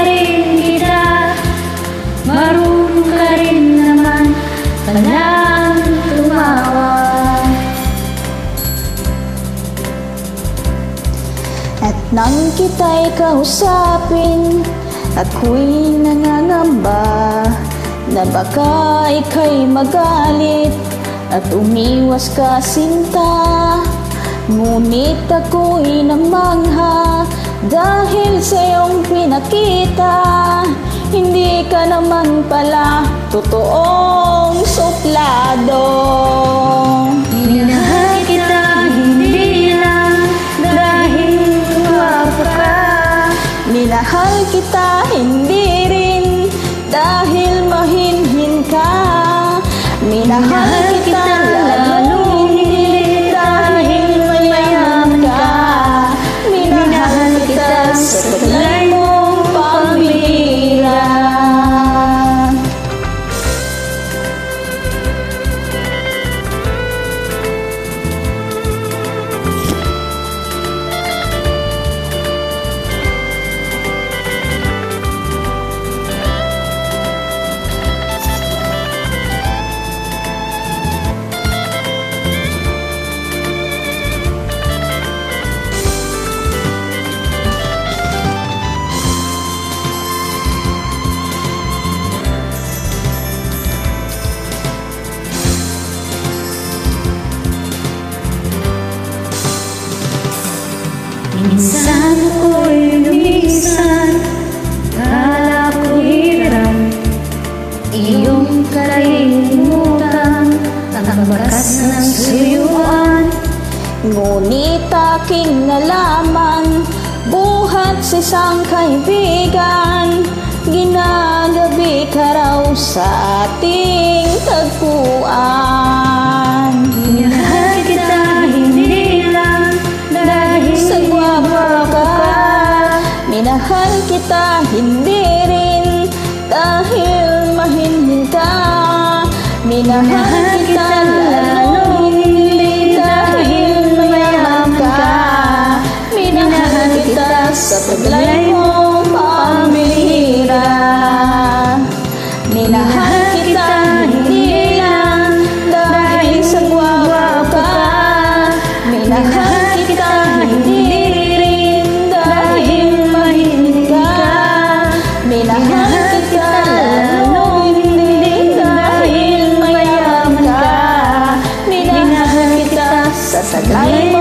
rin kita, marunong ka rin naman palang tumawa. At nang kita'y kausapin, ako'y nangangamba na baka ika'y magalit at umiwas ka sinta. Ngunit ako'y namangha dahil sa iyong pinakita, hindi ka naman pala totoong suplado. Minahal kita hindi lang dahil guwapo ka, Minahal kita hindi rin dahil mahinhin ka. Minahal kita lalong hindi dahil mayaman ka. Minahal kita sa taglay mong pambihira. minsan ako'y lumisan, kala ko hirap iyong kalilimutan, ang bakas ng suyuan. Ngunit aking nalaman, buhat sa isang kaibigan, ginagabi ka raw sa ating tagpuan. Minahal kita hindi lang dahil sa guwapo ka, minahal kita hindi rin dahil mahinhin ka. Minahal kita lalong hindi dahil mayaman ka. Minahal kita sa taglay mong pambihira. Minahal kita hindi lang dahil sa guwapo ka. Minahal kita hindi rin dahil mahinhin ka. Minahal kita lalong hindi dahil mayaman ka. Minahal kita sa taglay